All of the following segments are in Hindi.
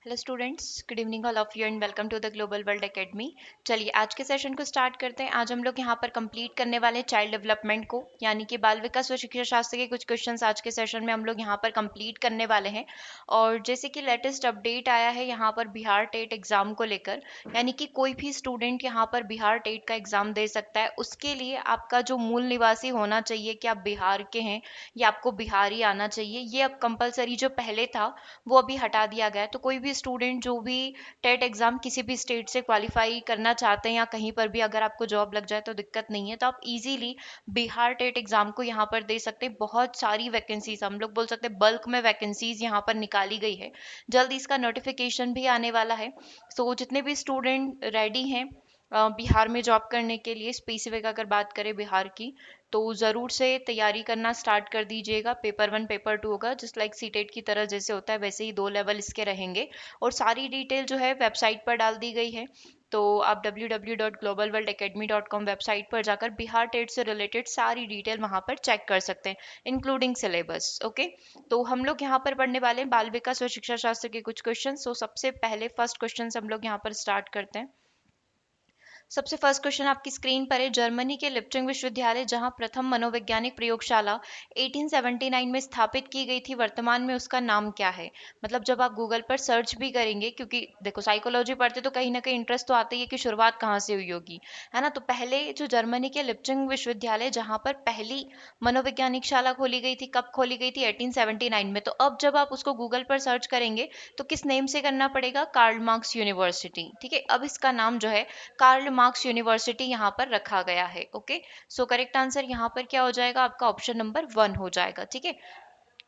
Hello students, good evening all of you and welcome to the Global World Academy. चलिए आज के सेशन को स्टार्ट करते हैं। आज हम लोग यहाँ पर कंप्लीट करने वाले हैं चाइल्ड डेवलपमेंट को, यानी कि बाल विकास व शिक्षा शास्त्र के कुछ क्वेश्चंस आज के सेशन में हम लोग यहाँ पर कंप्लीट करने वाले हैं। और जैसे कि लेटेस्ट अपडेट आया है यहाँ पर बिहार टेट एग्जाम को लेकर, यानी कि कोई भी स्टूडेंट यहाँ पर बिहार टेट का एग्जाम दे सकता है। उसके लिए आपका जो मूल निवासी होना चाहिए कि आप बिहार के हैं या आपको बिहारी आना चाहिए, ये अब कंपलसरी जो पहले था वो अभी हटा दिया गया है। तो कोई भी स्टूडेंट जो भी टेट एग्जाम किसी भी स्टेट से क्वालिफाई करना चाहते हैं या कहीं पर भी अगर आपको जॉब लग जाए तो दिक्कत नहीं है, तो आप इजीली बिहार टेट एग्जाम को यहाँ पर दे सकते हैं। बहुत सारी वैकेंसीज, हम लोग बोल सकते हैं बल्क में वैकेंसीज यहाँ पर निकाली गई है। जल्द इसका नोटिफिकेशन भी आने वाला है। सो जितने भी स्टूडेंट रेडी हैं बिहार में जॉब करने के लिए, स्पेसिफिक अगर बात करें बिहार की, तो ज़रूर से तैयारी करना स्टार्ट कर दीजिएगा। पेपर 1 पेपर 2 होगा, जस्ट लाइक सीटेट की तरह जैसे होता है वैसे ही 2 लेवल इसके रहेंगे। और सारी डिटेल जो है वेबसाइट पर डाल दी गई है। तो आप www.globalworldacademy.com वेबसाइट पर जाकर बिहार टेट से रिलेटेड सारी डिटेल वहाँ पर चेक कर सकते हैं, इंक्लूडिंग सिलेबस। ओके, तो हम लोग यहाँ पर पढ़ने वाले हैं बाल विकास व शिक्षा शास्त्र के कुछ क्वेश्चन। सो सबसे पहले फर्स्ट क्वेश्चन हम लोग यहाँ पर स्टार्ट करते हैं। सबसे फर्स्ट क्वेश्चन आपकी स्क्रीन पर है। जर्मनी के लिप्टिंग विश्वविद्यालय, जहां प्रथम मनोवैज्ञानिक प्रयोगशाला 1879 में स्थापित की गई थी, वर्तमान में उसका नाम क्या है? मतलब जब आप गूगल पर सर्च भी करेंगे, क्योंकि देखो साइकोलॉजी पढ़ते तो कहीं ना कहीं इंटरेस्ट तो आता ही है कि शुरुआत कहाँ से हुई होगी, है ना। तो पहले जो जर्मनी के लिप्टिंग विश्वविद्यालय जहां पर पहली मनोवैज्ञानिक शाला खोली गई थी, कब खोली गई थी? 1879 में। तो अब जब आप उसको गूगल पर सर्च करेंगे तो किस नेम से करना पड़ेगा? Karl Marx university. ठीक है, अब इसका नाम जो है कार्ल मार्क्स यूनिवर्सिटी यहाँ पर रखा गया है। ओके, सो करेक्ट आंसर यहाँ पर क्या हो जाएगा? आपका ऑप्शन नंबर 1 हो जाएगा। ठीक है,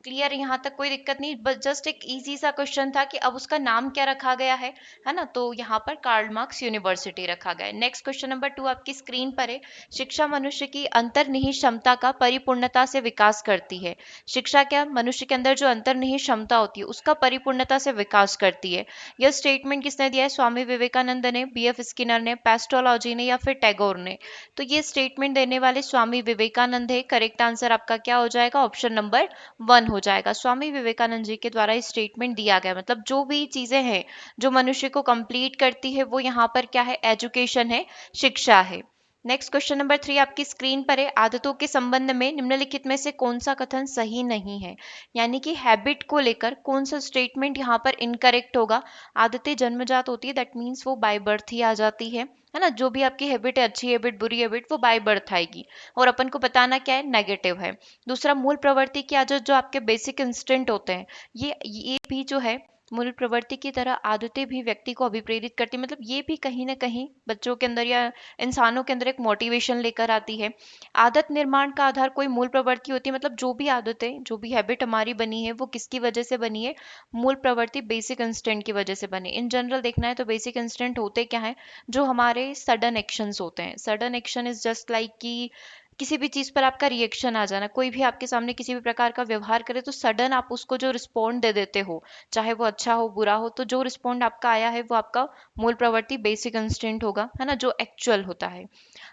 क्लियर? यहाँ तक कोई दिक्कत नहीं, बस जस्ट एक इजी सा क्वेश्चन था कि अब उसका नाम क्या रखा गया है ना। तो यहाँ पर कार्ल मार्क्स यूनिवर्सिटी रखा गया है। नेक्स्ट क्वेश्चन नंबर 2 आपकी स्क्रीन पर है। शिक्षा मनुष्य की अंतर्निहित क्षमता का परिपूर्णता से विकास करती है। शिक्षा क्या? मनुष्य के अंदर जो अंतर्निहित क्षमता होती है उसका परिपूर्णता से विकास करती है। यह स्टेटमेंट किसने दिया है? स्वामी विवेकानंद ने, BF स्किनर ने, पेस्टोलॉजी ने या फिर टैगोर ने? तो ये स्टेटमेंट देने वाले स्वामी विवेकानंद है। करेक्ट आंसर आपका क्या हो जाएगा? ऑप्शन नंबर 1 हो जाएगा। स्वामी विवेकानंद जी के द्वारा ये स्टेटमेंट दिया गया। मतलब जो भी चीजें हैं जो मनुष्य को कंप्लीट करती है वो यहाँ पर क्या है? एजुकेशन है, शिक्षा है। नेक्स्ट क्वेश्चन नंबर 3 आपकी स्क्रीन पर है। आदतों के संबंध में निम्नलिखित में से कौन सा कथन सही नहीं है? यानी कि हैबिट को लेकर कौन सा स्टेटमेंट यहाँ पर इनकरेक्ट होगा? आदतें जन्मजात होती है, दैट मीन्स वो बाय बर्थ ही आ जाती है ना। जो भी आपकी हैबिट है, अच्छी हैबिट बुरी हैबिट, वो बाय बर्थ आएगी। और अपन को बताना क्या है? नेगेटिव है। दूसरा, मूल प्रवृत्ति की आदत, जो आपके बेसिक इंस्टिंक्ट होते हैं, ये भी जो है मूल प्रवृत्ति की तरह आदतें भी व्यक्ति को अभिप्रेरित करती है। मतलब ये भी कहीं ना कहीं बच्चों के अंदर या इंसानों के अंदर एक मोटिवेशन लेकर आती है। आदत निर्माण का आधार कोई मूल प्रवृत्ति होती है। मतलब जो भी आदतें, जो भी हैबिट हमारी बनी है वो किसकी वजह से बनी है? मूल प्रवृत्ति, बेसिक इंस्टेंट की वजह से बनी। इन जनरल देखना है तो बेसिक इंस्टेंट होते क्या है? जो हमारे सडन एक्शंस होते हैं। Sudden action is just like कि किसी भी चीज पर आपका रिएक्शन आ जाना। कोई भी आपके सामने किसी भी प्रकार का व्यवहार करे तो सडन आप उसको जो रिस्पॉन्ड दे देते हो, चाहे वो अच्छा हो बुरा हो, तो जो रिस्पॉन्ड आपका आया है वो आपका मूल प्रवृत्ति, बेसिक इंस्टिंक्ट होगा, है ना, जो एक्चुअल होता है।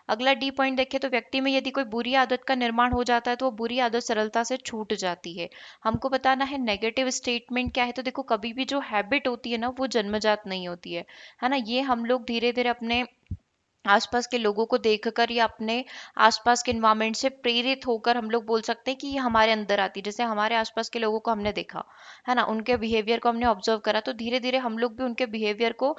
अगला डी पॉइंट देखें तो व्यक्ति में यदि कोई बुरी आदत का निर्माण हो जाता है तो वो बुरी आदत सरलता से छूट जाती है। हमको बताना है नेगेटिव स्टेटमेंट क्या है। तो देखो, कभी भी जो हैबिट होती है ना वो जन्मजात नहीं होती है ना। ये हम लोग धीरे धीरे अपने आसपास के लोगों को देखकर या अपने आसपास के एनवायरनमेंट से प्रेरित होकर हम लोग बोल सकते हैं कि ये हमारे अंदर आती है। जैसे हमारे आसपास के लोगों को हमने देखा, है ना, उनके बिहेवियर को हमने ऑब्जर्व करा, तो धीरे धीरे हम लोग भी उनके बिहेवियर को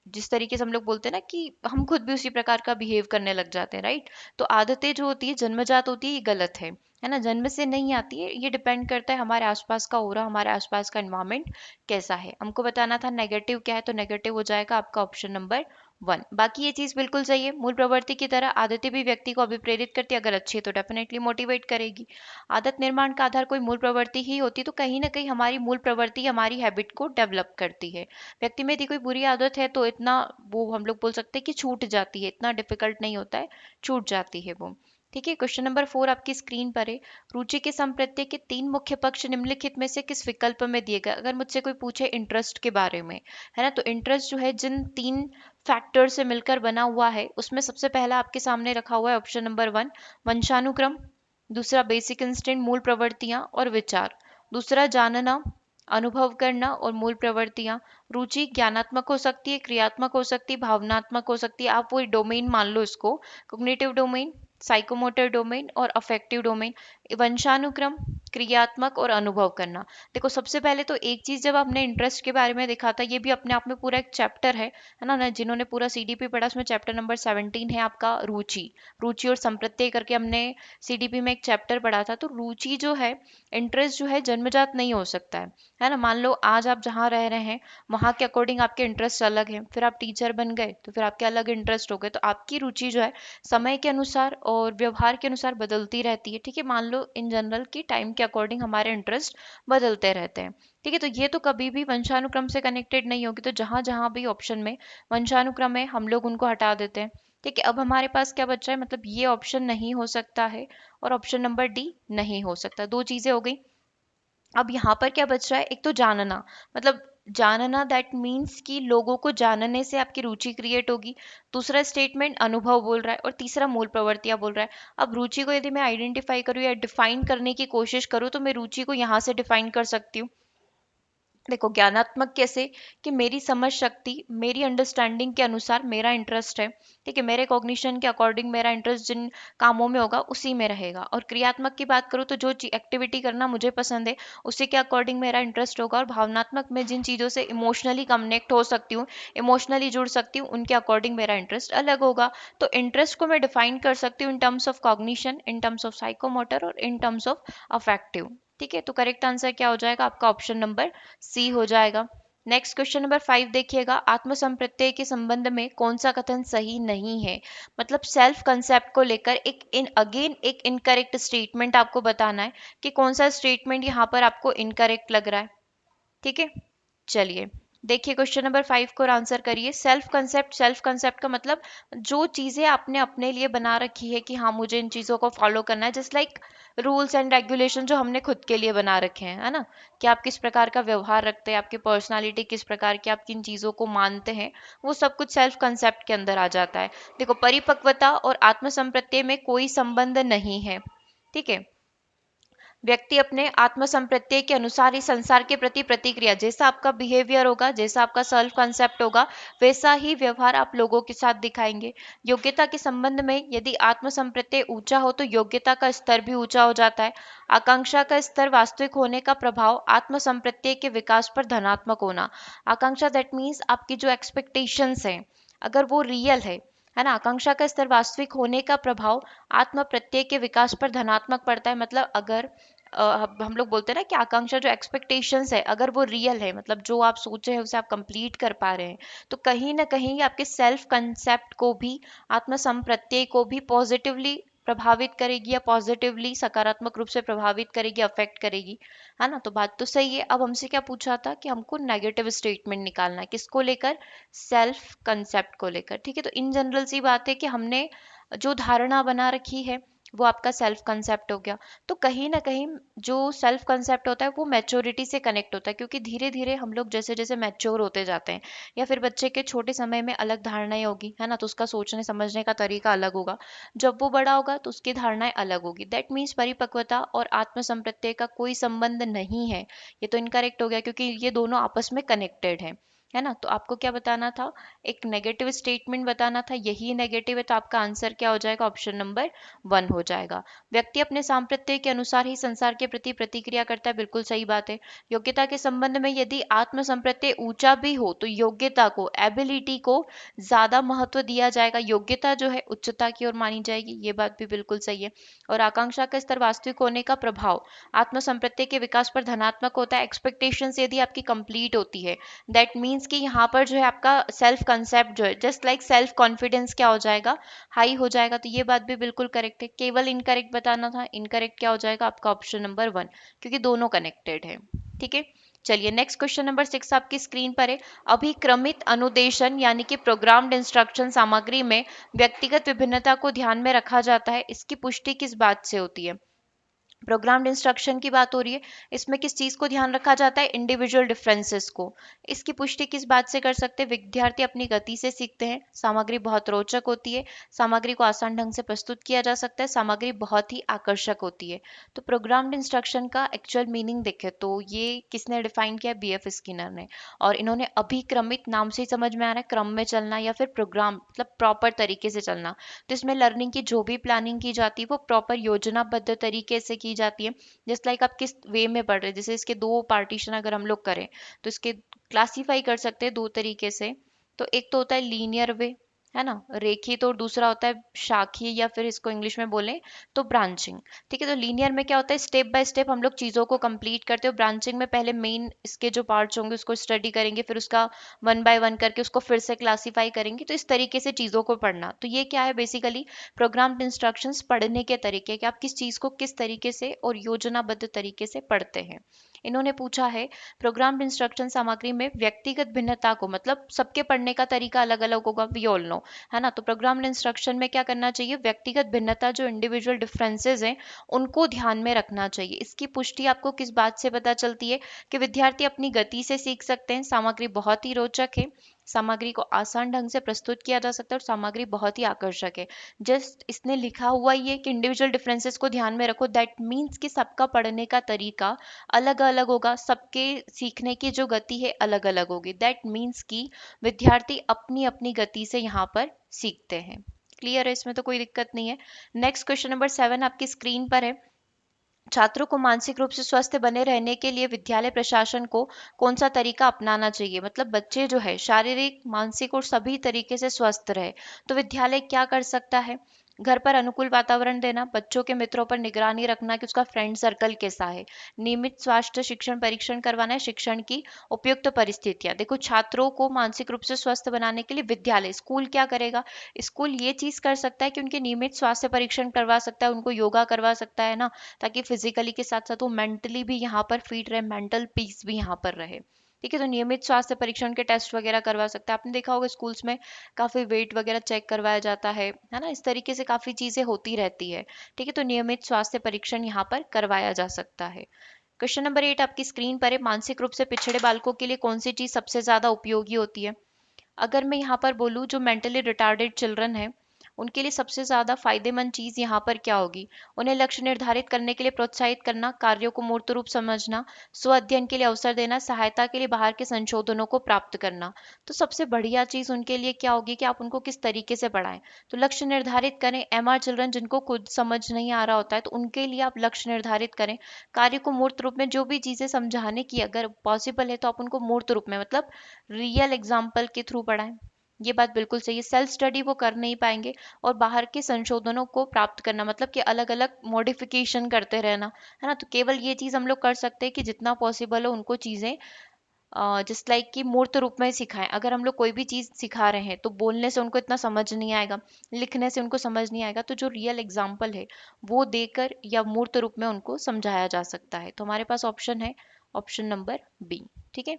जिस तरीके से हम लोग बोलते हैं ना कि हम खुद भी उसी प्रकार का बिहेव करने लग जाते हैं, राइट। तो आदतें जो होती है जन्मजात होती है, ये गलत है ना, जन्म से नहीं आती है। ये डिपेंड करता है हमारे आसपास का ओरा, हमारे आसपास का एनवायरनमेंट कैसा है। हमको बताना था नेगेटिव क्या है, तो नेगेटिव हो जाएगा आपका ऑप्शन नंबर 1। बाकी ये चीज बिल्कुल सही है। मूल प्रवृत्ति की तरह आदतें भी व्यक्ति को अभिप्रेरित करती है, अगर अच्छी है तो डेफिनेटली मोटिवेट करेगी। आदत निर्माण का आधार कोई मूल प्रवृत्ति ही होती, तो कहीं ना कहीं हमारी मूल प्रवृत्ति हमारी हैबिट को डेवलप करती है। व्यक्ति में यदि कोई बुरी आदत है तो इतना वो हम लोग बोल सकते हैं कि छूट जाती है, इतना डिफिकल्ट नहीं होता है, छूट जाती है वो। ठीक है, क्वेश्चन नंबर 4 आपकी स्क्रीन पर है। रुचि के संप्रत्यय के 3 मुख्य पक्ष निम्नलिखित में से किस विकल्प में दिए गए? अगर मुझसे कोई पूछे इंटरेस्ट के बारे में, है ना, तो इंटरेस्ट जो है जिन 3 फैक्टर से मिलकर बना हुआ है उसमें सबसे पहला आपके सामने रखा हुआ है ऑप्शन नंबर 1, वंशानुक्रम। दूसरा बेसिक इंस्टिंक्ट, मूल प्रवृत्तियां और विचार। दूसरा जानना, अनुभव करना और मूल प्रवृत्तियां। रुचि ज्ञानात्मक हो सकती है, क्रियात्मक हो सकती है, भावनात्मक हो सकती है। आप वही डोमेन मान लो इसको, कॉग्निटिव डोमेन, साइकोमोटर डोमेन और अफेक्टिव डोमेन। वंशानुक्रम, क्रियात्मक और अनुभव करना। देखो सबसे पहले तो एक चीज, जब आपने इंटरेस्ट के बारे में देखा था, ये भी अपने आप में पूरा एक चैप्टर है ना। जिन्होंने पूरा सीडीपी पढ़ा, उसमें चैप्टर नंबर 17 है आपका रुचि। रुचि और संप्रत्यय करके हमने सीडीपी में एक चैप्टर पढ़ा था। तो रुचि जो है, इंटरेस्ट जो है, जन्मजात नहीं हो सकता है ना। मान लो आज आप जहाँ रह रहे हैं वहाँ के अकॉर्डिंग आपके इंटरेस्ट अलग हैं, फिर आप टीचर बन गए तो फिर आपके अलग इंटरेस्ट हो गए। तो आपकी रुचि जो है समय के अनुसार और व्यवहार के अनुसार बदलती रहती है। ठीक है, मान लो इन जनरल की टाइम के अकॉर्डिंग हमारे इंटरेस्ट बदलते रहते हैं। ठीक है, तो ये तो कभी भी वंशानुक्रम से कनेक्टेड नहीं होगी। तो जहां जहां भी ऑप्शन में वंशानुक्रम है हम लोग उनको हटा देते हैं। ठीक है, अब हमारे पास क्या बचा है, मतलब ये ऑप्शन नहीं हो सकता है और ऑप्शन नंबर डी नहीं हो सकता। दो चीजें हो गई। अब यहाँ पर क्या बच रहा है, एक तो जानना, मतलब जानना दैट मीन्स कि लोगों को जानने से आपकी रुचि क्रिएट होगी। दूसरा स्टेटमेंट अनुभव बोल रहा है और तीसरा मूल प्रवृत्तियां बोल रहा है। अब रुचि को यदि मैं आइडेंटिफाई करूँ या डिफाइन करने की कोशिश करूँ तो मैं रुचि को यहाँ से डिफाइन कर सकती हूँ। देखो ज्ञानात्मक कैसे, कि मेरी समझ शक्ति, मेरी अंडरस्टैंडिंग के अनुसार मेरा इंटरेस्ट है। ठीक है, मेरे कॉग्निशन के अकॉर्डिंग मेरा इंटरेस्ट जिन कामों में होगा उसी में रहेगा। और क्रियात्मक की बात करूँ तो जो एक्टिविटी करना मुझे पसंद है उसी के अकॉर्डिंग मेरा इंटरेस्ट होगा। और भावनात्मक में जिन चीज़ों से इमोशनली कनेक्ट हो सकती हूँ, इमोशनली जुड़ सकती हूँ, उनके अकॉर्डिंग मेरा इंटरेस्ट अलग होगा। तो इंटरेस्ट को मैं डिफाइन कर सकती हूँ in terms of cognition, in terms of psychomotor और इन टर्म्स ऑफ अफेक्टिव। ठीक है, तो करेक्ट आंसर क्या हो जाएगा आपका, ऑप्शन नंबर सी हो जाएगा। नेक्स्ट क्वेश्चन नंबर 5 देखिएगा, आत्मसंप्रत्यय के संबंध में कौन सा कथन सही नहीं है। मतलब सेल्फ कंसेप्ट को लेकर एक इनकरेक्ट स्टेटमेंट आपको बताना है कि कौन सा स्टेटमेंट यहाँ पर आपको इनकरेक्ट लग रहा है। ठीक है, चलिए देखिए क्वेश्चन नंबर 5 को आंसर करिए। सेल्फ कंसेप्ट का मतलब जो चीजें आपने अपने लिए बना रखी है कि हाँ मुझे इन चीजों को फॉलो करना है, just like rules and regulation जो हमने खुद के लिए बना रखे हैं, है ना। कि आप किस प्रकार का व्यवहार रखते हैं, आपकी पर्सनालिटी किस प्रकार की, आप किन चीजों को मानते हैं, वो सब कुछ सेल्फ कंसेप्ट के अंदर आ जाता है। देखो परिपक्वता और आत्मसंप्रत्यय में कोई संबंध नहीं है। ठीक है, व्यक्ति अपने आत्मसंप्रत्यय के अनुसार ही संसार के प्रति प्रतिक्रिया, जैसा आपका बिहेवियर होगा, जैसा आपका सेल्फ कंसेप्ट होगा, वैसा ही व्यवहार आप लोगों के साथ दिखाएंगे। योग्यता के संबंध में यदि आत्मसंप्रत्यय ऊंचा हो तो योग्यता का स्तर भी ऊंचा हो जाता है। आकांक्षा का स्तर वास्तविक होने का प्रभाव आत्मसंप्रत्यय के विकास पर धनात्मक होना। आकांक्षा दैट मीन्स आपकी जो एक्सपेक्टेशंस है, अगर वो रियल है ना। आकांक्षा का स्तर वास्तविक होने का प्रभाव आत्म प्रत्यय के विकास पर धनात्मक पड़ता है। मतलब अगर हम लोग बोलते हैं ना कि आकांक्षा जो एक्सपेक्टेशंस है अगर वो रियल है, मतलब जो आप सोचे हैं उसे आप कंप्लीट कर पा रहे हैं, तो कहीं ना कहीं आपके सेल्फ कंसेप्ट को भी, आत्म संप्रत्यय को भी पॉजिटिवली प्रभावित करेगी या पॉजिटिवली सकारात्मक रूप से प्रभावित करेगी, अफेक्ट करेगी, है ना। तो बात तो सही है। अब हमसे क्या पूछा था कि हमको नेगेटिव स्टेटमेंट निकालना है, किसको लेकर, सेल्फ कंसेप्ट को लेकर। ठीक है, तो इन जनरल सी बात है कि हमने जो धारणा बना रखी है वो आपका सेल्फ कंसेप्ट हो गया। तो कहीं ना कहीं जो सेल्फ कंसेप्ट होता है वो मैच्योरिटी से कनेक्ट होता है, क्योंकि धीरे धीरे हम लोग जैसे जैसे मैच्योर होते जाते हैं, या फिर बच्चे के छोटे समय में अलग धारणाएं होगी, है ना, तो उसका सोचने समझने का तरीका अलग होगा। जब वो बड़ा होगा तो उसकी धारणाएं अलग होगी। दैट मीन्स परिपक्वता और आत्मसंप्रत्यय का कोई संबंध नहीं है। ये तो इनकरेक्ट हो गया क्योंकि ये दोनों आपस में कनेक्टेड है ना। तो आपको क्या बताना था, एक नेगेटिव स्टेटमेंट बताना था, यही नेगेटिव है, तो आपका आंसर क्या हो जाएगा, ऑप्शन नंबर 1 हो जाएगा। व्यक्ति अपने सांप्रत्यय के अनुसार ही संसार के प्रति प्रतिक्रिया करता है, बिल्कुल सही बात है। योग्यता के संबंध में यदि आत्म संप्रत्यय ऊंचा भी हो तो योग्यता को, एबिलिटी को ज्यादा महत्व दिया जाएगा। योग्यता जो है उच्चता की ओर मानी जाएगी, ये बात भी बिल्कुल सही है। और आकांक्षा का स्तर वास्तविक होने का प्रभाव आत्म संप्रत्यय के विकास पर धनात्मक होता है। एक्सपेक्टेशंस यदि आपकी कंप्लीट होती है, दैट मीन्स कि यहाँ पर जो है आपका सेल्फ कंसेप्ट जो है, जस्ट लाइक सेल्फ कॉन्फिडेंस क्या हो जाएगा, हाई हो जाएगा। तो ये बात भी बिल्कुल करेक्ट है। केवल इनकरेक्ट बताना था, इनकरेक्ट क्या हो जाएगा आपका, ऑप्शन नंबर 1, क्योंकि दोनों कनेक्टेड है। ठीक है, चलिए नेक्स्ट क्वेश्चन नंबर 6 आपकी स्क्रीन पर है। अभिक्रमित अनुदेशन यानी कि प्रोग्राम्ड इंस्ट्रक्शन सामग्री में व्यक्तिगत विभिन्नता को ध्यान में रखा जाता है, इसकी पुष्टि किस बात से होती है। प्रोग्राम्ड इंस्ट्रक्शन की बात हो रही है, इसमें किस चीज को ध्यान रखा जाता है? इंडिविजुअल डिफरेंसेस को। इसकी पुष्टि किस बात से कर सकते हैं? विद्यार्थी अपनी गति से सीखते हैं, सामग्री बहुत रोचक होती है, सामग्री को आसान ढंग से प्रस्तुत किया जा सकता है, सामग्री बहुत ही आकर्षक होती है। तो प्रोग्राम्ड इंस्ट्रक्शन का एक्चुअल मीनिंग देखें तो ये किसने डिफाइन किया? बीएफ स्किनर ने। और इन्होंने अभिक्रमित, नाम से ही समझ में आ रहा है, क्रम में चलना या फिर प्रोग्राम मतलब प्रॉपर तरीके से चलना। तो इसमें लर्निंग की जो भी प्लानिंग की जाती है वो प्रॉपर योजनाबद्ध तरीके से की जाती है। जस्ट लाइक आप किस वे में पढ़ रहे हैं, जैसे इसके दो पार्टीशन अगर हम लोग करें तो इसके क्लासीफाई कर सकते हैं दो तरीके से। तो एक तो होता है लीनियर वे, है ना, रेखित, और दूसरा होता है शाखीय या फिर इसको इंग्लिश में बोलें तो ब्रांचिंग। ठीक है, तो लीनियर में क्या होता है? स्टेप बाय स्टेप हम लोग चीज़ों को कंप्लीट करते हो। ब्रांचिंग में पहले मेन इसके जो पार्ट्स होंगे उसको स्टडी करेंगे, फिर उसका वन बाय वन करके उसको फिर से क्लासीफाई करेंगे। तो इस तरीके से चीज़ों को पढ़ना, तो ये क्या है? बेसिकली प्रोग्राम्ड इंस्ट्रक्शंस पढ़ने के तरीके कि आप किस चीज़ को किस तरीके से और योजनाबद्ध तरीके से पढ़ते हैं। इन्होंने पूछा है प्रोग्राम्ड इंस्ट्रक्शन सामग्री में व्यक्तिगत भिन्नता को, मतलब सबके पढ़ने का तरीका अलग अलग होगा, वी ऑल नो, है ना। तो प्रोग्राम्ड इंस्ट्रक्शन में क्या करना चाहिए? व्यक्तिगत भिन्नता, जो इंडिविजुअल डिफरेंसेस हैं उनको ध्यान में रखना चाहिए। इसकी पुष्टि आपको किस बात से पता चलती है? कि विद्यार्थी अपनी गति से सीख सकते हैं, सामग्री बहुत ही रोचक है, सामग्री को आसान ढंग से प्रस्तुत किया जा सकता है और सामग्री बहुत ही आकर्षक है। जस्ट इसने लिखा हुआ ये कि इंडिविजुअल डिफरेंसेस को ध्यान में रखो, दैट मीन्स कि सबका पढ़ने का तरीका अलग अलग होगा, सबके सीखने की जो गति है अलग अलग होगी। दैट मीन्स कि विद्यार्थी अपनी अपनी गति से यहाँ पर सीखते हैं। क्लियर है? इसमें तो कोई दिक्कत नहीं है। नेक्स्ट क्वेश्चन नंबर 7 आपकी स्क्रीन पर है। छात्रों को मानसिक रूप से स्वस्थ बने रहने के लिए विद्यालय प्रशासन को कौन सा तरीका अपनाना चाहिए? मतलब बच्चे जो है शारीरिक, मानसिक और सभी तरीके से स्वस्थ रहे तो विद्यालय क्या कर सकता है? घर पर अनुकूल वातावरण देना, बच्चों के मित्रों पर निगरानी रखना कि उसका फ्रेंड सर्कल कैसा है, नियमित स्वास्थ्य शिक्षण परीक्षण करवाना है, शिक्षण की उपयुक्त परिस्थितियां। देखो, छात्रों को मानसिक रूप से स्वस्थ बनाने के लिए विद्यालय, स्कूल क्या करेगा? स्कूल ये चीज कर सकता है कि उनके नियमित स्वास्थ्य परीक्षण करवा सकता है, उनको योगा करवा सकता है ना, ताकि फिजिकली के साथ साथ वो मेंटली भी यहाँ पर फिट रहे, मेंटल पीस भी यहाँ पर रहे। ठीक है, तो नियमित स्वास्थ्य परीक्षण के टेस्ट वगैरह करवा सकते हैं। आपने देखा होगा स्कूल्स में काफी वेट वगैरह चेक करवाया जाता है ना, इस तरीके से काफी चीजें होती रहती है। ठीक है, तो नियमित स्वास्थ्य परीक्षण यहाँ पर करवाया जा सकता है। क्वेश्चन नंबर 8 आपकी स्क्रीन पर है। मानसिक रूप से पिछड़े बालकों के लिए कौन सी चीज सबसे ज्यादा उपयोगी होती है? अगर मैं यहाँ पर बोलूँ, जो मेंटली रिटार्डेड चिल्ड्रन है उनके लिए सबसे ज़्यादा फायदेमंद चीज़ यहाँ पर क्या होगी? उन्हें लक्ष्य निर्धारित करने के लिए प्रोत्साहित करना, कार्यों को मूर्त रूप समझना, स्व अध्ययन के लिए अवसर देना, सहायता के लिए बाहर के संशोधनों को प्राप्त करना। तो सबसे बढ़िया चीज़ उनके लिए क्या होगी कि आप उनको किस तरीके से पढ़ाएं? तो लक्ष्य निर्धारित करें। एमआर चिल्ड्रन जिनको खुद समझ नहीं आ रहा होता है तो उनके लिए आप लक्ष्य निर्धारित करें। कार्य को मूर्त रूप में, जो भी चीज़ें समझाने की अगर पॉसिबल है तो आप उनको मूर्त रूप में, मतलब रियल एग्जाम्पल के थ्रू पढ़ाएं। ये बात बिल्कुल सही है। सेल्फ स्टडी वो कर नहीं पाएंगे, और बाहर के संशोधनों को प्राप्त करना मतलब कि अलग अलग मॉडिफिकेशन करते रहना, है ना। तो केवल ये चीज हम लोग कर सकते हैं कि जितना पॉसिबल हो उनको चीजें जस्ट लाइक कि मूर्त रूप में सिखाएं। अगर हम लोग कोई भी चीज सिखा रहे हैं तो बोलने से उनको इतना समझ नहीं आएगा, लिखने से उनको समझ नहीं आएगा, तो जो रियल एग्जाम्पल है वो देकर या मूर्त रूप में उनको समझाया जा सकता है। तो हमारे पास ऑप्शन है ऑप्शन नंबर बी। ठीक है,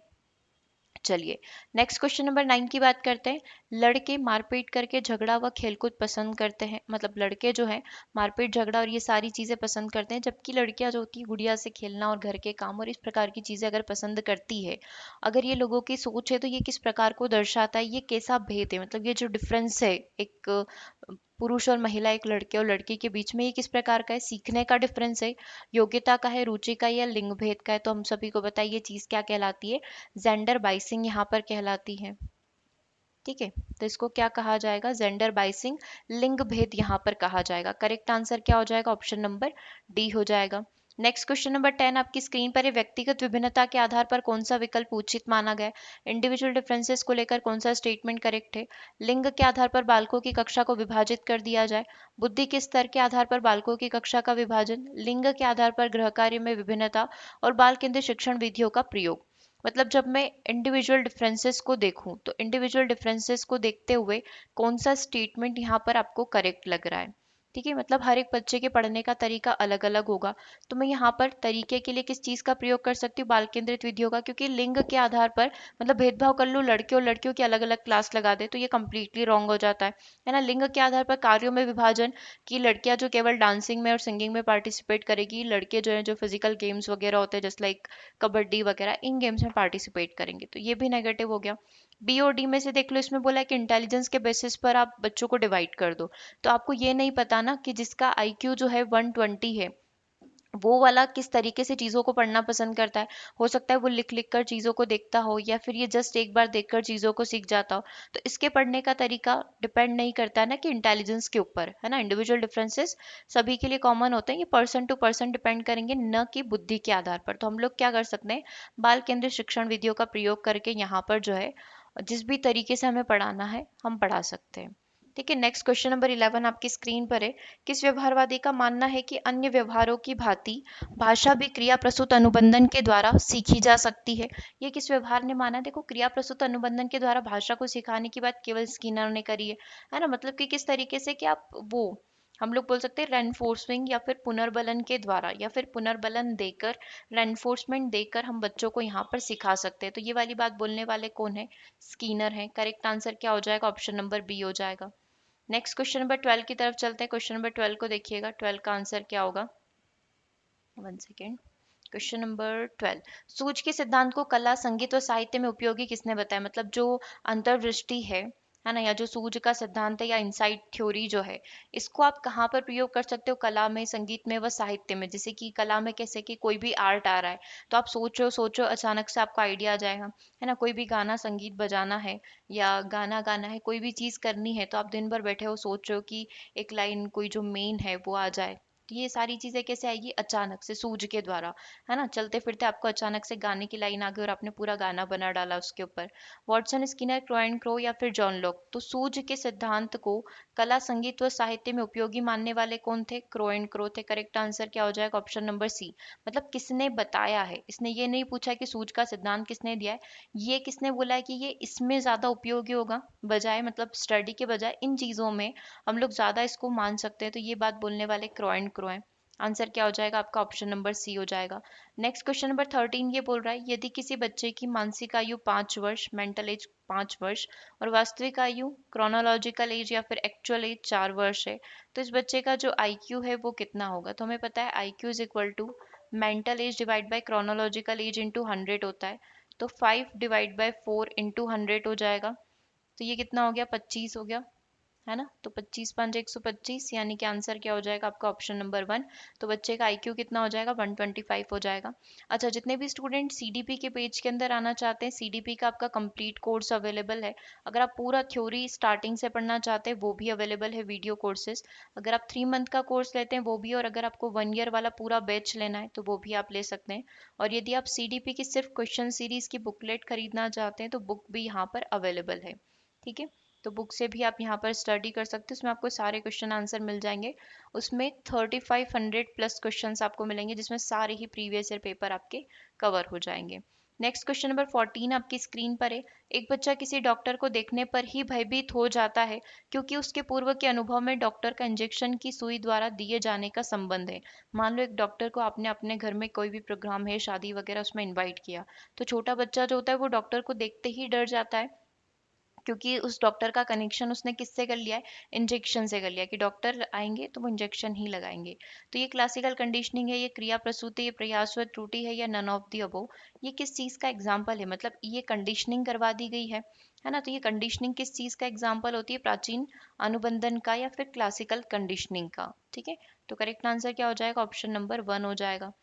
चलिए नेक्स्ट क्वेश्चन नंबर 9 की बात करते हैं। लड़के मारपीट करके झगड़ा व खेलकूद पसंद करते हैं, मतलब लड़के जो हैं मारपीट झगड़ा और ये सारी चीज़ें पसंद करते हैं, जबकि लड़कियां जो होती है गुड़िया से खेलना और घर के काम और इस प्रकार की चीज़ें अगर पसंद करती है। अगर ये लोगों की सोच है तो ये किस प्रकार को दर्शाता है? ये कैसा भेद है? मतलब ये जो डिफरेंस है एक पुरुष और महिला, एक लड़के और लड़की के बीच में, ये किस प्रकार का है? सीखने का डिफरेंस है, योग्यता का है, रुचि का, या लिंग भेद का है? तो हम सभी को बताइए ये चीज क्या कहलाती है? जेंडर बाइसिंग यहाँ पर कहलाती है। ठीक है, तो इसको क्या कहा जाएगा? जेंडर बाइसिंग, लिंग भेद यहाँ पर कहा जाएगा। करेक्ट आंसर क्या हो जाएगा? ऑप्शन नंबर डी हो जाएगा। नेक्स्ट क्वेश्चन नंबर 10 आपकी स्क्रीन पर है। व्यक्तिगत विभिन्नता के आधार पर कौन सा विकल्प उचित माना गया? इंडिविजुअल डिफरेंसेस को लेकर कौन सा स्टेटमेंट करेक्ट है? लिंग के आधार पर बालकों की कक्षा को विभाजित कर दिया जाए, बुद्धि के स्तर के आधार पर बालकों की कक्षा का विभाजन, लिंग के आधार पर गृह कार्य में विभिन्नता और बाल केंद्रित शिक्षण विधियों का प्रयोग। मतलब जब मैं इंडिविजुअल डिफरेंसेस को देखूं तो इंडिविजुअल डिफरेंसेस को देखते हुए कौन सा स्टेटमेंट यहाँ पर आपको करेक्ट लग रहा है? ठीक है, मतलब हर एक बच्चे के पढ़ने का तरीका अलग अलग होगा। तो मैं यहाँ पर तरीके के लिए किस चीज़ का प्रयोग कर सकती हूँ, बाल केंद्रित विधियों का, क्योंकि लिंग के आधार पर मतलब भेदभाव कर लूँ, लड़के और लड़कियों की अलग अलग क्लास लगा दे तो ये कम्प्लीटली रॉन्ग हो जाता है ना। लिंग के आधार पर कार्यों में विभाजन, कि लड़कियां जो केवल डांसिंग में और सिंगिंग में पार्टिसिपेट करेगी, लड़के जो है जो फिजिकल गेम्स वगैरह होते हैं जैसे लाइक कबड्डी वगैरह इन गेम्स में पार्टिसिपेट करेंगे, तो ये भी नेगेटिव हो गया। बी और डी में से देख लो, इसमें बोला है कि इंटेलिजेंस के बेसिस पर आप बच्चों को डिवाइड कर दो। तो आपको ये नहीं पता ना कि जिसका आईक्यू जो है 120 है, वो वाला किस तरीके से चीज़ों को पढ़ना पसंद करता है। हो सकता है वो लिख लिख कर चीज़ों को देखता हो, या फिर ये जस्ट एक बार देखकर चीज़ों को सीख जाता हो। तो इसके पढ़ने का तरीका डिपेंड नहीं करता है ना कि इंटेलिजेंस के ऊपर, है ना। इंडिविजुअल डिफरेंसेस सभी के लिए कॉमन होते हैं, ये पर्सन टू पर्सन डिपेंड करेंगे, न कि बुद्धि के आधार पर। तो हम लोग क्या कर सकते हैं, बाल केंद्रित शिक्षण विधियों का प्रयोग करके यहाँ पर जो है जिस भी तरीके से हमें पढ़ाना है हम पढ़ा सकते हैं। ठीक है, नेक्स्ट क्वेश्चन नंबर 11 आपकी स्क्रीन पर है। किस व्यवहारवादी का मानना है कि अन्य व्यवहारों की भांति भाषा भी क्रिया प्रस्तुत अनुबंधन के द्वारा सीखी जा सकती है? ये किस व्यवहार ने माना? देखो, क्रिया प्रस्तुत अनुबंधन के द्वारा भाषा को सिखाने की बात केवल स्किनर ने करी है ना। मतलब कि किस तरीके से कि आप वो हम लोग बोल सकते हैं रेनफोर्सिंग, या फिर पुनर्बलन के द्वारा, या फिर पुनर्बलन देकर, रेनफोर्समेंट देकर हम बच्चों को यहाँ पर सिखा सकते हैं। तो ये वाली बात बोलने वाले कौन है? स्किनर है। करेक्ट आंसर क्या हो जाएगा? ऑप्शन नंबर बी हो जाएगा। नेक्स्ट क्वेश्चन नंबर 12 की तरफ चलते हैं। क्वेश्चन नंबर 12 को देखिएगा, 12 का आंसर क्या होगा? One second. क्वेश्चन नंबर 12, सूझ के सिद्धांत को कला, संगीत और साहित्य में उपयोगी किसने बताया? मतलब जो अंतर्दृष्टि है ना, या जो सूझ का सिद्धांत है या इनसाइट थ्योरी जो है, इसको आप कहाँ पर प्रयोग कर सकते हो? कला में, संगीत में व साहित्य में। जैसे कि कला में कैसे कि कोई भी आर्ट आ रहा है, तो आप सोचो सोचो अचानक से आपको आइडिया आ जाएगा, है ना। कोई भी गाना संगीत बजाना है या गाना गाना है, कोई भी चीज़ करनी है, तो आप दिन भर बैठे हो सोच रहे हो कि एक लाइन कोई जो मेन है वो आ जाए। तो ये सारी चीजें कैसे आएगी? अचानक से, सूझ के द्वारा, है ना। चलते फिरते आपको अचानक से गाने की लाइन आ गई और आपने पूरा गाना बना डाला उसके ऊपर। वॉटसन, स्किनर, क्रोएन क्रो या फिर जॉन लॉक। तो सूझ के सिद्धांत को कला, संगीत व साहित्य में उपयोगी मानने वाले कौन थे? क्रोएन क्रो थे। करेक्ट आंसर क्या हो जाएगा? Option number C. मतलब किसने बताया है, इसने ये नहीं पूछा कि सूझ का सिद्धांत किसने दिया है, ये किसने बोला है कि ये इसमें ज्यादा उपयोगी होगा, बजाय मतलब स्टडी के बजाय इन चीजों में हम लोग ज्यादा इसको मान सकते हैं। तो ये बात बोलने वाले क्रो एंड क्रो हैं। आंसर क्या हो जाएगा आपका? ऑप्शन नंबर सी हो जाएगा। नेक्स्ट क्वेश्चन नंबर 13 ये बोल रहा है, यदि किसी बच्चे की मानसिक आयु 5 वर्ष, मेंटल एज 5 वर्ष, और वास्तविक आयु, क्रोनोलॉजिकल एज या फिर एक्चुअल एज 4 वर्ष है, तो इस बच्चे का जो आईक्यू है वो कितना होगा? तो हमें पता है IQ is equal to mental age divide by chronological age into 100 होता है। तो 5/4 इंटू 100 हो जाएगा। तो ये कितना हो गया? 25 हो गया, है ना। तो 25×5 = 125, यानी कि आंसर क्या हो जाएगा आपका? Option number 1। तो बच्चे का आईक्यू कितना हो जाएगा? 125 हो जाएगा। अच्छा, जितने भी स्टूडेंट सीडीपी के पेज के अंदर आना चाहते हैं, सीडीपी का आपका कंप्लीट कोर्स अवेलेबल है। अगर आप पूरा थ्योरी स्टार्टिंग से पढ़ना चाहते हैं वो भी अवेलेबल है, वीडियो कोर्सेज। अगर आप 3 मंथ का कोर्स लेते हैं वो भी, और अगर आपको 1 ईयर वाला पूरा बैच लेना है तो वो भी आप ले सकते हैं। और यदि आप सीडीपी की सिर्फ क्वेश्चन सीरीज की बुकलेट खरीदना चाहते हैं तो बुक भी यहाँ पर अवेलेबल है। ठीक है, तो बुक से भी आप यहाँ पर स्टडी कर सकते हैं, उसमें आपको सारे क्वेश्चन आंसर मिल जाएंगे। उसमें 3500+ क्वेश्चन आपको मिलेंगे, जिसमें सारे ही प्रीवियस ईयर पेपर आपके कवर हो जाएंगे। नेक्स्ट क्वेश्चन नंबर 14 आपकी स्क्रीन पर है। एक बच्चा किसी डॉक्टर को देखने पर ही भयभीत हो जाता है क्योंकि उसके पूर्व के अनुभव में डॉक्टर का इंजेक्शन की सुई द्वारा दिए जाने का संबंध है। मान लो एक डॉक्टर को आपने अपने घर में कोई भी प्रोग्राम है, शादी वगैरह, उसमें इनवाइट किया, तो छोटा बच्चा जो होता है वो डॉक्टर को देखते ही डर जाता है, क्योंकि उस डॉक्टर का कनेक्शन उसने किससे कर लिया है? इंजेक्शन से कर लिया, कि डॉक्टर आएंगे तो वो इंजेक्शन ही लगाएंगे। तो ये क्लासिकल कंडीशनिंग है, ये क्रिया प्रसूति, ये प्रयासवत त्रुटि है, या नन ऑफ दी अबव? ये किस चीज का एग्जाम्पल है? मतलब ये कंडीशनिंग करवा दी गई है ना। तो ये कंडीशनिंग किस चीज का एग्जाम्पल होती है? प्राचीन अनुबंधन का या फिर क्लासिकल कंडीशनिंग का। ठीक है, तो करेक्ट आंसर क्या हो जाएगा? ऑप्शन नंबर 1 हो जाएगा।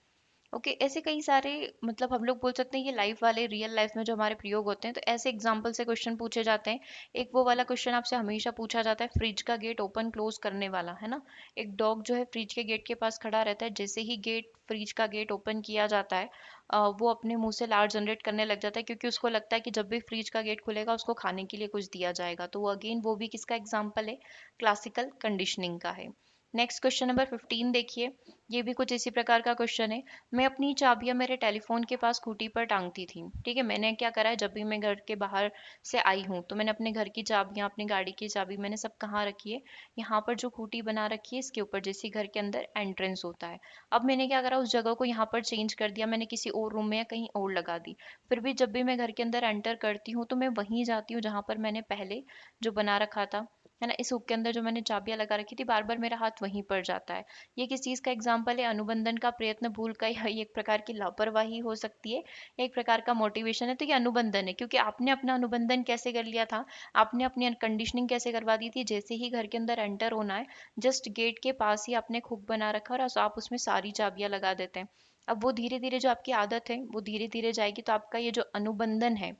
ओके, ऐसे कई सारे, मतलब हम लोग बोल सकते हैं ये लाइफ वाले, रियल लाइफ में जो हमारे प्रयोग होते हैं, तो ऐसे एग्जाम्पल से क्वेश्चन पूछे जाते हैं। एक वो वाला क्वेश्चन आपसे हमेशा पूछा जाता है, फ्रिज का गेट ओपन क्लोज करने वाला, है ना। एक डॉग जो है फ्रिज के गेट के पास खड़ा रहता है, जैसे ही फ्रिज का गेट ओपन किया जाता है, वो अपने मुंह से लार जनरेट करने लग जाता है, क्योंकि उसको लगता है कि जब भी फ्रिज का गेट खुलेगा उसको खाने के लिए कुछ दिया जाएगा। तो वो अगेन वो भी किसका एग्जाम्पल है? क्लासिकल कंडीशनिंग का है। नेक्स्ट क्वेश्चन नंबर 15 देखिए, ये भी कुछ इसी प्रकार का क्वेश्चन है। मैं अपनी चाबियां मेरे टेलीफोन के पास स्कूटी पर टांगती थी। ठीक है, मैंने क्या करा है, जब भी मैं घर के बाहर से आई हूँ तो मैंने अपने घर की चाबियां, अपनी गाड़ी की चाबी मैंने सब कहाँ रखी है, यहाँ पर जो खूटी बना रखी है इसके ऊपर, जैसे घर के अंदर एंट्रेंस होता है। अब मैंने क्या करा, उस जगह को यहाँ पर चेंज कर दिया, मैंने किसी और रूम में या कहीं और लगा दी। फिर भी जब भी मैं घर के अंदर एंटर करती हूँ तो मैं वहीं जाती हूँ जहाँ पर मैंने पहले जो बना रखा था, है ना, इस हुक के अंदर जो मैंने चाबियां लगा रखी थी, बार बार मेरा हाथ वहीं पर जाता है। ये किस चीज का एग्जाम्पल है, अनुबंधन का प्रयत्न भूल का, या ये एक प्रकार की लापरवाही हो सकती है, या एक प्रकार का मोटिवेशन है। तो ये अनुबंधन है, क्योंकि आपने अपना अनुबंधन कैसे कर लिया था, आपने अपनी कंडीशनिंग कैसे करवा दी थी, जैसे ही घर के अंदर एंटर होना है, जस्ट गेट के पास ही आपने हुक बना रखा और आप उसमें सारी चाबियां लगा देते हैं। अब वो धीरे धीरे जो आपकी आदत है वो धीरे धीरे जाएगी, तो आपका ये जो अनुबंधन है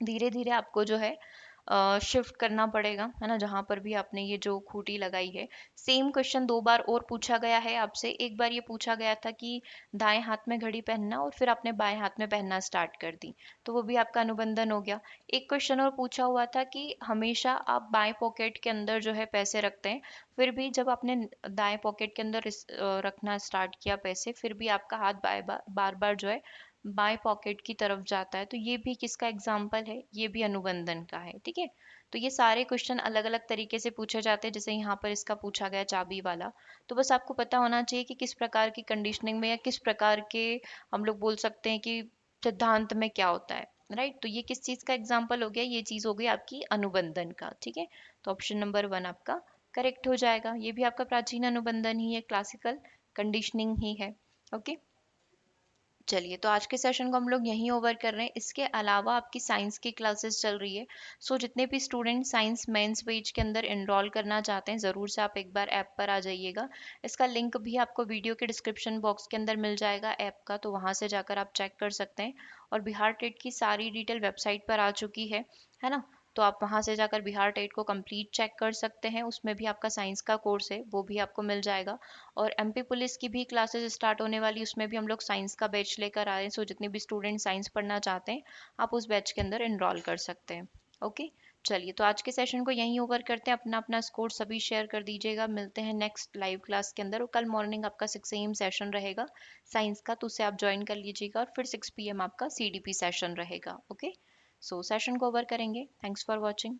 धीरे धीरे आपको जो है शिफ्ट करना पड़ेगा, है ना, जहां पर भी आपने ये जो खूंटी लगाई है। सेम क्वेश्चन दो बार और पूछा गया है आपसे। एक बार ये पूछा गया था कि दाएं हाथ में घड़ी पहनना, और फिर आपने बाएं हाथ में पहनना स्टार्ट कर दी, तो वो भी आपका अनुबंधन हो गया। एक क्वेश्चन और पूछा हुआ था कि हमेशा आप बाएं पॉकेट के अंदर जो है पैसे रखते हैं, फिर भी जब आपने दाएं पॉकेट के अंदर रखना स्टार्ट किया पैसे, फिर भी आपका हाथ बार बार जो है बाएं पॉकेट की तरफ जाता है। तो ये भी किसका एग्जाम्पल है, ये भी अनुबंधन का है। ठीक है, तो ये सारे क्वेश्चन अलग अलग तरीके से पूछे जाते हैं, जैसे यहाँ पर इसका पूछा गया चाबी वाला। तो बस आपको पता होना चाहिए कि किस प्रकार की कंडीशनिंग में या किस प्रकार के हम लोग बोल सकते हैं कि सिद्धांत में क्या होता है। राइट, तो ये किस चीज का एग्जाम्पल हो गया, ये चीज हो गई आपकी अनुबंधन का। ठीक है, तो ऑप्शन नंबर 1 आपका करेक्ट हो जाएगा। ये भी आपका प्राचीन अनुबंधन ही है, क्लासिकल कंडीशनिंग ही है। ओके, चलिए, तो आज के सेशन को हम लोग यहीं ओवर कर रहे हैं। इसके अलावा आपकी साइंस की क्लासेस चल रही है। सो जितने भी स्टूडेंट साइंस मेंस पेज के अंदर एनरोल करना चाहते हैं, ज़रूर से आप एक बार ऐप पर आ जाइएगा। इसका लिंक भी आपको वीडियो के डिस्क्रिप्शन बॉक्स के अंदर मिल जाएगा ऐप का, तो वहाँ से जाकर आप चेक कर सकते हैं। और बिहार टेट की सारी डिटेल वेबसाइट पर आ चुकी है ना, तो आप वहाँ से जाकर बिहार टेट को कंप्लीट चेक कर सकते हैं। उसमें भी आपका साइंस का कोर्स है, वो भी आपको मिल जाएगा। और एमपी पुलिस की भी क्लासेस स्टार्ट होने वाली, उसमें भी हम लोग साइंस का बैच लेकर आए हैं। सो जितने भी स्टूडेंट साइंस पढ़ना चाहते हैं, आप उस बैच के अंदर इनरोल कर सकते हैं। ओके, चलिए, तो आज के सेशन को यहीं ओवर करते हैं। अपना अपना स्कोर सभी शेयर कर दीजिएगा। मिलते हैं नेक्स्ट लाइव क्लास के अंदर, और कल मॉर्निंग आपका 6 AM सेशन रहेगा साइंस का, तो उसे आप ज्वाइन कर लीजिएगा। और फिर 6 PM आपका सीडीपी सेशन रहेगा। ओके, सो सेशन को ओवर करेंगे। Thanks for watching.